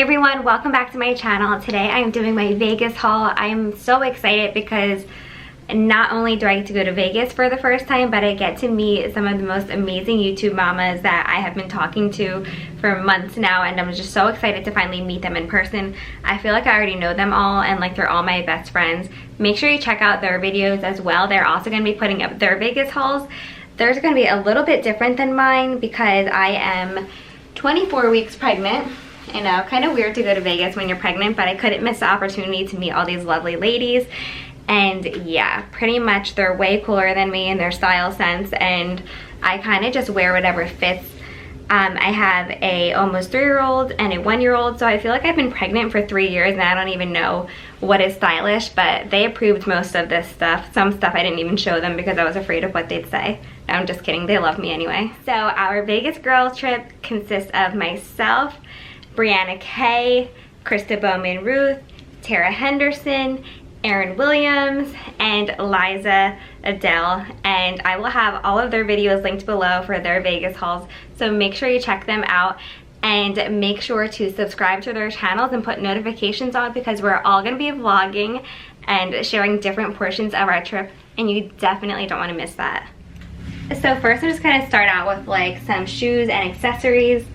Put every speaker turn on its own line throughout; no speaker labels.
Hey everyone, welcome back to my channel. Today I am doing my Vegas haul. I am so excited because not only do I get to go to Vegas for the first time, but I get to meet some of the most amazing YouTube mamas that I have been talking to for months now, and I'm just so excited to finally meet them in person. I feel like I already know them all and like they're all my best friends. Make sure you check out their videos as well. They're also going to be putting up their Vegas hauls. Theirs are going to be a little bit different than mine because I am 24 weeks pregnant. I know, kind of weird to go to Vegas when you're pregnant, but I couldn't miss the opportunity to meet all these lovely ladies. And yeah, pretty much they're way cooler than me in their style sense, and I kind of just wear whatever fits. I have a almost 3-year-old and a 1-year-old, so I feel like I've been pregnant for 3 years and I don't even know what is stylish, but they approved most of this stuff. Some stuff I didn't even show them because I was afraid of what they'd say. No, I'm just kidding, they love me anyway. So our Vegas girls trip consists of myself, Brianna K, Krista Bowman Ruth, Henderson, Aaryn Williams, and Liza Adele, and I will have all of their videos linked below for their Vegas hauls, so make sure you check them out and make sure to subscribe to their channels and put notifications on because we're all going to be vlogging and sharing different portions of our trip, and you definitely don't want to miss that. So first I'm just going to start out with like some shoes and accessories.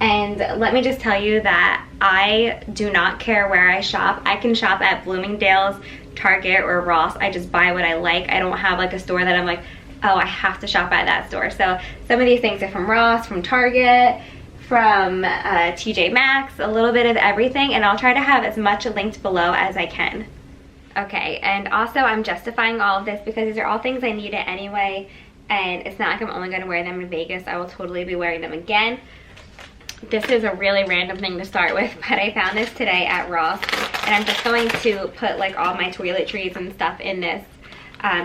And let me just tell you that I do not care where I shop. I can shop at Bloomingdale's, Target, or Ross. I just buy what I like. I don't have like a store that I'm like, oh, I have to shop at that store. So some of these things are from Ross, from Target, from TJ Maxx, a little bit of everything. And I'll try to have as much linked below as I can. Okay, and also I'm justifying all of this because these are all things I needed anyway. And it's not like I'm only going to wear them in Vegas. I will totally be wearing them again. This is a really random thing to start with, but I found this today at Ross, and I'm just going to put like all my toiletries and stuff in this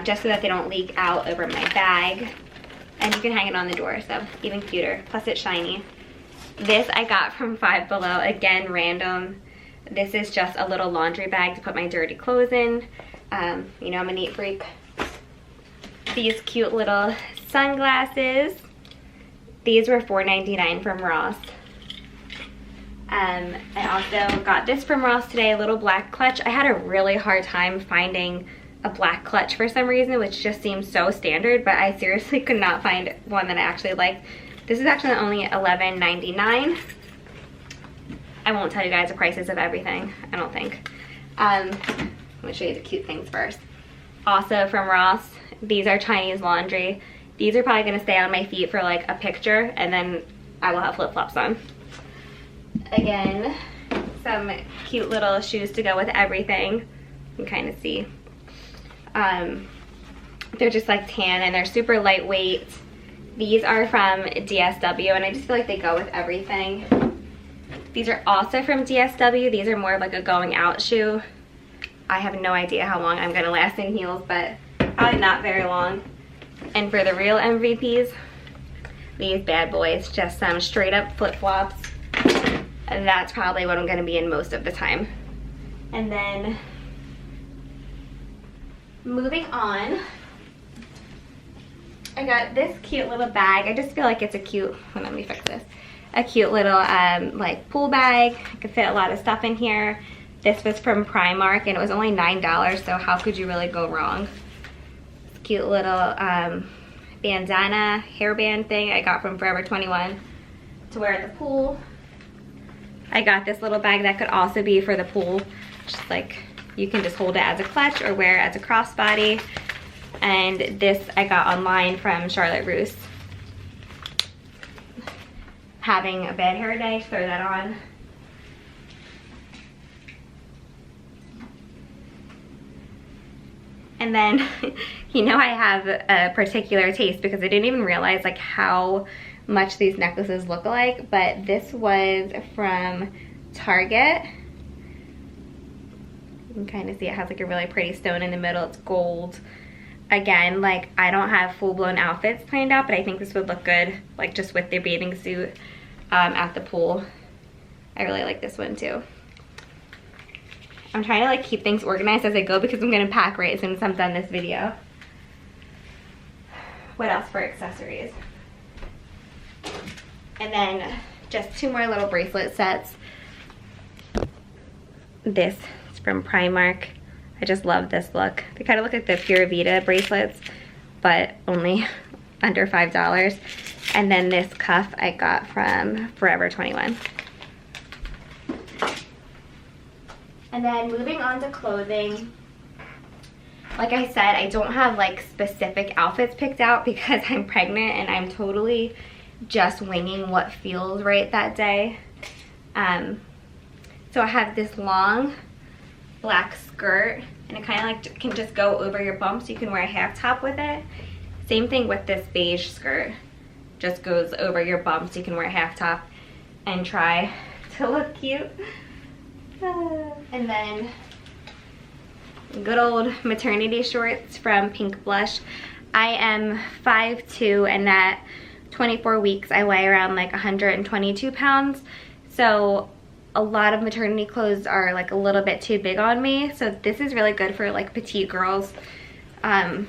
just so that they don't leak out over my bag. And you can hang it on the door, so even cuter. Plus it's shiny. This I got from Five Below, again random. This is just a little laundry bag to put my dirty clothes in. You know, I'm a neat freak. These cute little sunglasses. These were $4.99 from Ross. I also got this from Ross today, a little black clutch. I had a really hard time finding a black clutch for some reason, which just seems so standard, but I seriously could not find one that I actually liked. This is actually only $11.99. I won't tell you guys the prices of everything, I don't think. Let me show you the cute things first. Also from Ross, these are Chinese laundry. These are probably gonna stay on my feet for like a picture, and then I will have flip-flops on. Again, some cute little shoes to go with everything. You can kind of see. They're just like tan and they're super lightweight. These are from DSW and I just feel like they go with everything. These are also from DSW. These are more of like a going out shoe. I have no idea how long I'm gonna last in heels, but probably not very long. And for the real MVPs, these bad boys, just some straight up flip-flops. And that's probably what I'm gonna be in most of the time. And then moving on, I got this cute little bag. I just feel like it's a cute, let me fix this. A cute little like pool bag. I could fit a lot of stuff in here. This was from Primark and it was only $9, so how could you really go wrong? This cute little bandana hairband thing I got from Forever 21 to wear at the pool. I got this little bag that could also be for the pool. Just like, you can just hold it as a clutch or wear it as a crossbody. And this I got online from Charlotte Russe. Having a bad hair day, throw that on. And then, you know I have a particular taste because I didn't even realize like how much these necklaces look alike, but this was from Target. You can kind of see it has like a really pretty stone in the middle. It's gold. Again, like I don't have full-blown outfits planned out, but I think this would look good like just with their bathing suit at the pool. I really like this one too. I'm trying to like keep things organized as I go because I'm gonna pack right as soon as I'm done this video. What else for accessories? And then just 2 more little bracelet sets. this is from Primark. I just love this look. They kind of look like the Pura Vida bracelets, but only under $5. And then this cuff I got from Forever 21. And then moving on to clothing. Like I said, I don't have like specific outfits picked out because I'm pregnant and I'm totally just winging what feels right that day. So I have this long black skirt, and it kind of like can just go over your bumps. You can wear a half top with it. Same thing with this beige skirt. Just goes over your bumps. You can wear a half top and try to look cute. And then good old maternity shorts from Pink Blush. I am 5'2", and at 24 weeks I weigh around like 122 pounds. So a lot of maternity clothes are like a little bit too big on me. So this is really good for like petite girls. I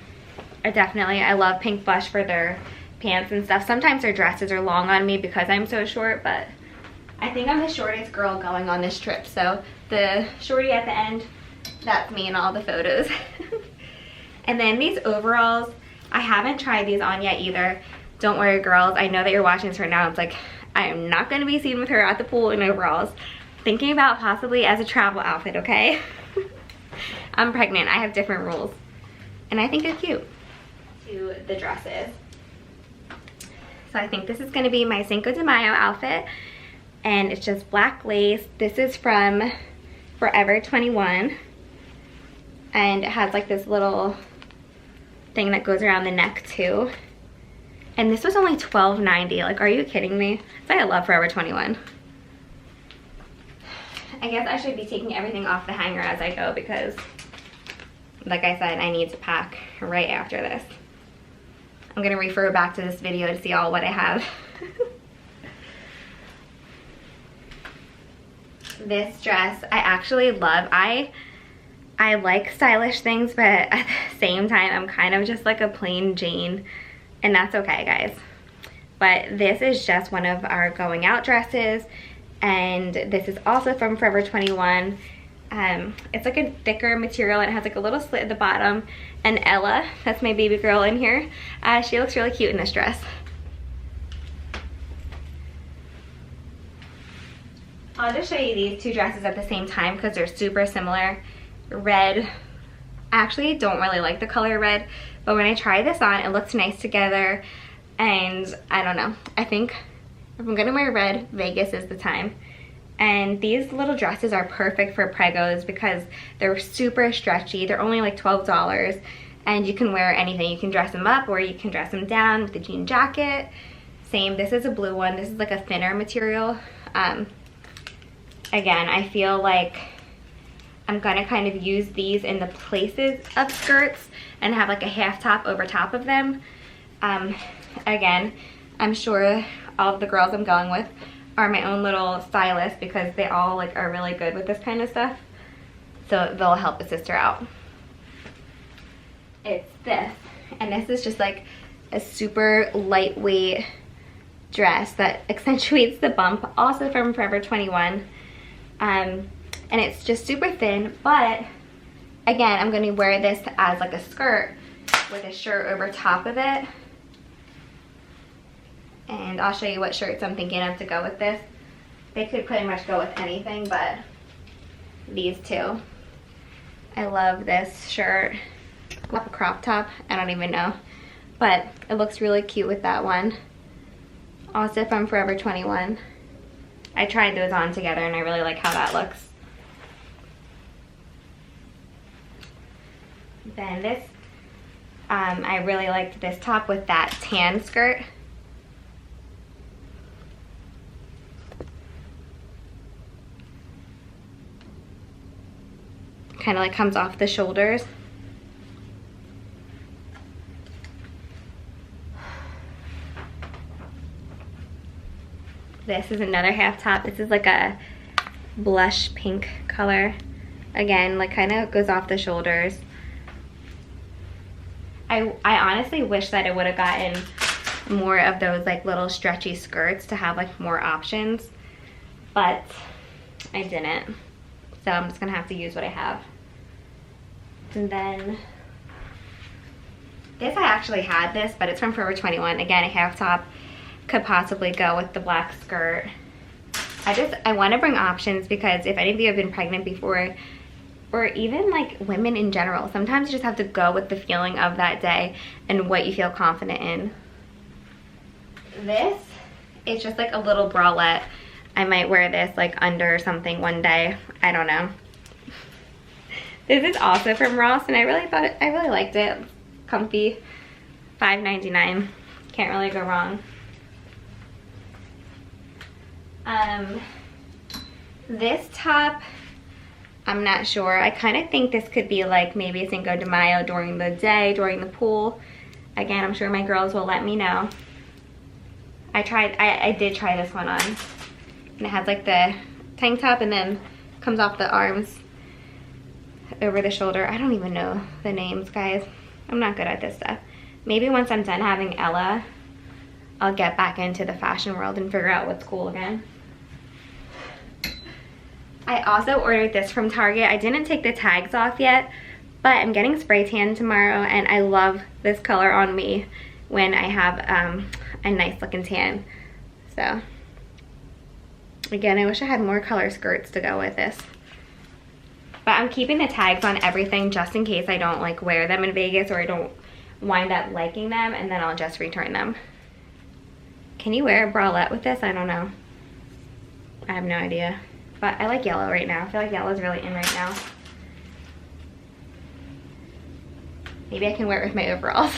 love Pink Blush for their pants and stuff. Sometimes their dresses are long on me because I'm so short, but I think I'm the shortest girl going on this trip. So the shorty at the end, that's me in all the photos. And then these overalls, I haven't tried these on yet either. Don't worry, girls. I know that you're watching this right now. It's like, I am not going to be seen with her at the pool in overalls. Thinking about possibly as a travel outfit, okay? I'm pregnant. I have different rules. And I think they're cute. To the dresses. So I think this is going to be my Cinco de Mayo outfit. And it's just black lace. This is from Forever 21. And it has like this little thing that goes around the neck too. And this was only $12.90. Like, are you kidding me? I love Forever 21. I guess I should be taking everything off the hanger as I go because, like I said, I need to pack right after this. I'm gonna refer back to this video to see all what I have. This dress I actually love. I like stylish things, but at the same time, I'm kind of just like a plain Jane, and that's okay, guys. But this is just one of our going out dresses, and this is also from Forever 21. It's like a thicker material, and it has like a little slit at the bottom. And Ella, that's my baby girl in here, she looks really cute in this dress. I'll just show you these two dresses at the same time because they're super similar. Red, I actually don't really like the color red, but when I try this on, it looks nice together. And I don't know, I think if I'm gonna wear red, Vegas is the time. And these little dresses are perfect for pregos because they're super stretchy. They're only like $12, and you can wear anything. You can dress them up or you can dress them down with a jean jacket. Same, this is a blue one. This is like a thinner material. Again, I feel like I'm gonna kind of use these in the places of skirts and have like a half top over top of them. Again, I'm sure all of the girls I'm going with are my own little stylists because they all like are really good with this kind of stuff. So they'll help a sister out. It's this, and this is just like a super lightweight dress that accentuates the bump, also from Forever 21. And it's just super thin, but again, I'm gonna wear this as like a skirt with a shirt over top of it. And I'll show you what shirts I'm thinking of to go with this. They could pretty much go with anything, but these two. I love this shirt. A crop top, I don't even know. But it looks really cute with that one. Also from Forever 21. I tried those on together and I really like how that looks. Then this, I really liked this top with that tan skirt. Kind of like comes off the shoulders. This is another half top. This is like a blush pink color. Again, like kind of goes off the shoulders. I honestly wish that I would have gotten more of those like little stretchy skirts to have like more options, but I didn't. So I'm just gonna have to use what I have. And then this, I actually had this, but it's from Forever 21. Again, a half top, could possibly go with the black skirt. I want to bring options because if any of you have been pregnant before, or even like women in general, sometimes you just have to go with the feeling of that day and what you feel confident in. This, it's just like a little bralette. I might wear this like under something one day. I don't know. This is also from Ross, and I really liked it. Comfy, $5.99. Can't really go wrong. This top, I'm not sure. I kind of think this could be like maybe a Cinco de Mayo during the day, during the pool. Again, I'm sure my girls will let me know. I did try this one on. And it has like the tank top and then comes off the arms over the shoulder. I don't even know the names, guys. I'm not good at this stuff. Maybe once I'm done having Ella, I'll get back into the fashion world and figure out what's cool again. I also ordered this from Target. I didn't take the tags off yet, but I'm getting spray tan tomorrow, and I love this color on me when I have a nice looking tan. So again, I wish I had more color skirts to go with this. But I'm keeping the tags on everything just in case I don't like wear them in Vegas or I don't wind up liking them, and then I'll just return them. Can you wear a bralette with this? I don't know. I have no idea. But I like yellow right now. I feel like yellow is really in right now. Maybe I can wear it with my overalls.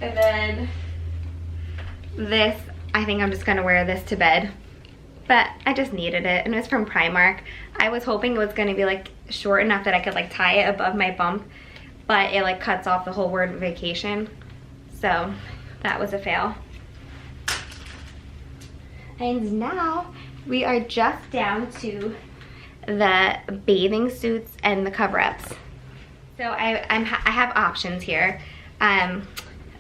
And then this, I think I'm just gonna wear this to bed. But I just needed it, and it was from Primark. I was hoping it was gonna be like short enough that I could like tie it above my bump, but it like cuts off the whole word vacation. So that was a fail. And now we are just down to the bathing suits and the cover-ups. So I have options here. I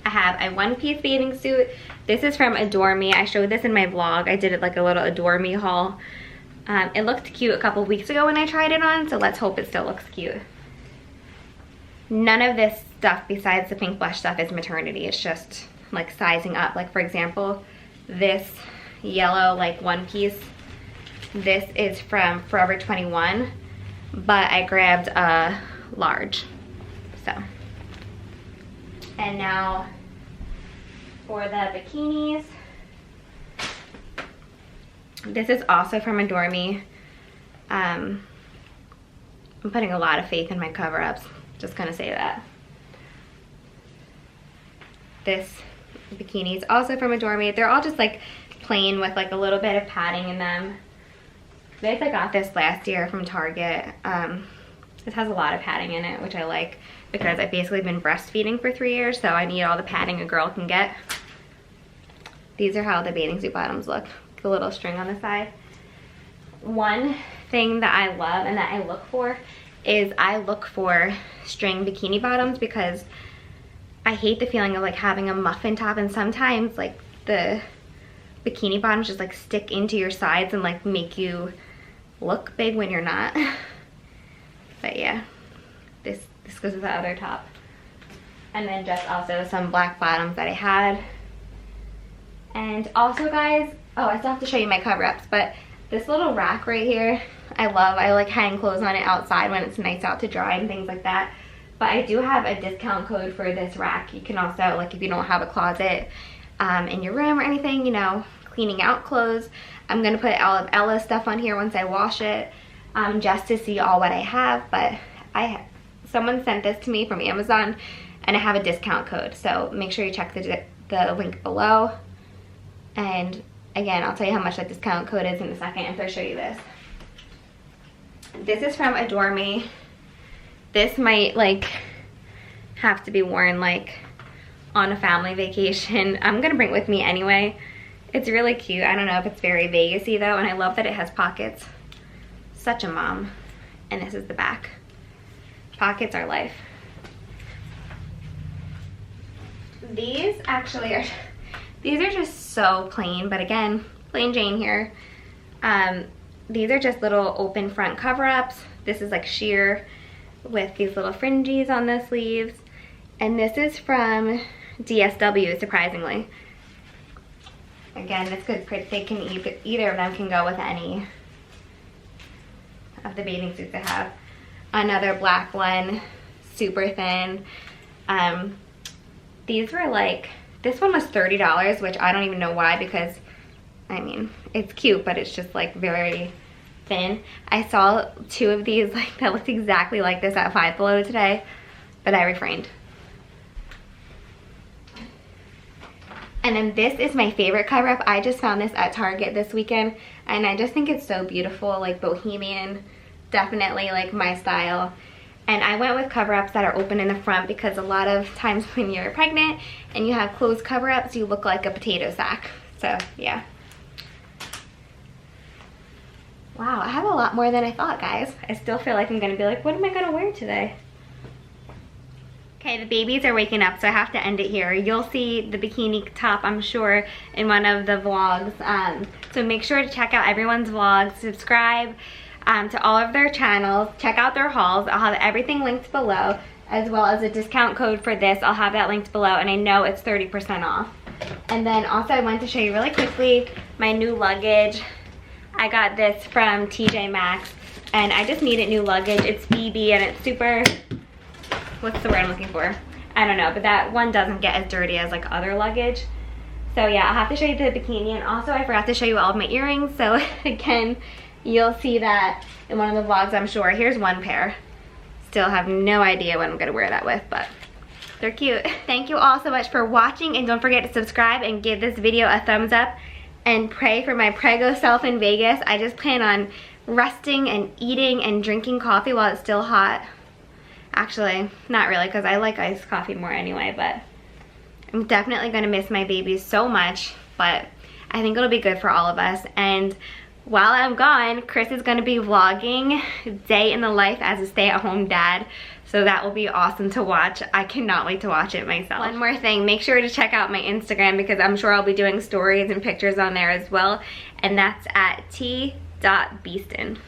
have a one-piece bathing suit. This is from Adore Me. I showed this in my vlog. I did it like a little Adore Me haul. It looked cute a couple weeks ago when I tried it on, so let's hope it still looks cute. None of this stuff besides the pink blush stuff is maternity. It's just like sizing up. Like for example, this yellow like one piece, this is from Forever 21, but I grabbed a large. So, and now for the bikinis, this is also from Adore Me. I'm putting a lot of faith in my cover-ups, just gonna say that. This bikini is also from Adore Me. They're all just like plain with like a little bit of padding in them. I got this last year from Target. It has a lot of padding in it, which I like because I've basically been breastfeeding for 3 years, so I need all the padding a girl can get. These are how the bathing suit bottoms look. The little string on the side. One thing that I love and that I look for is I look for string bikini bottoms because I hate the feeling of like having a muffin top, and sometimes like the bikini bottoms just like stick into your sides and like make you look big when you're not. But yeah, this goes with the other top. And then just also some black bottoms that I had. And also guys, oh, I still have to show you my cover-ups, but this little rack right here, I love. I like hang clothes on it outside when it's nice out to dry and things like that. But I do have a discount code for this rack. You can also, like if you don't have a closet in your room or anything, you know, cleaning out clothes, I'm gonna put all of Ella's stuff on here once I wash it, just to see all what I have. But someone sent this to me from Amazon, and I have a discount code, so make sure you check the link below. And again, I'll tell you how much that discount code is in a second after I show you this. This is from Adore Me. This might like have to be worn like on a family vacation. I'm gonna bring it with me anyway. It's really cute. I don't know if it's very Vegas-y though, and I love that it has pockets. Such a mom. And this is the back. Pockets are life. These actually are, these are just so plain, but again, plain Jane here. these are just little open front cover-ups. This is like sheer with these little fringes on the sleeves. And this is from DSW, surprisingly. Again, it's good. They can either of them can go with any of the bathing suits I have. Another black one, super thin. These were like, this one was $30, which I don't even know why, because I mean, it's cute, but it's just like very thin. I saw 2 of these like that looked exactly like this at Five Below today, but I refrained. And then this is my favorite cover up. I just found this at Target this weekend, and I just think it's so beautiful, like bohemian, definitely like my style. And I went with cover-ups that are open in the front because a lot of times when you're pregnant and you have closed cover-ups, you look like a potato sack. So yeah. Wow, I have a lot more than I thought, guys. I still feel like I'm gonna be like, what am I gonna wear today? Okay, the babies are waking up, so I have to end it here. You'll see the bikini top, I'm sure, in one of the vlogs. So make sure to check out everyone's vlogs, subscribe to all of their channels, check out their hauls. I'll have everything linked below, as well as a discount code for this. I'll have that linked below, and I know it's 30% off. And then also I wanted to show you really quickly my new luggage. I got this from TJ Maxx, and I just needed new luggage. It's BB, and it's super, what's the word I'm looking for? I don't know, but that one doesn't get as dirty as like other luggage. So yeah, I'll have to show you the bikini, and also I forgot to show you all of my earrings, so again, you'll see that in one of the vlogs, I'm sure. Here's one pair. Still have no idea what I'm gonna wear that with, but they're cute. Thank you all so much for watching, and don't forget to subscribe and give this video a thumbs up, and pray for my prego self in Vegas. I just plan on resting and eating and drinking coffee while it's still hot. Actually, not really, because I like iced coffee more anyway, but I'm definitely gonna miss my babies so much, but I think it'll be good for all of us. And while I'm gone, Chris is gonna be vlogging day in the life as a stay-at-home dad, so that will be awesome to watch. I cannot wait to watch it myself. One more thing, make sure to check out my Instagram, because I'm sure I'll be doing stories and pictures on there as well, and that's at t.beaston.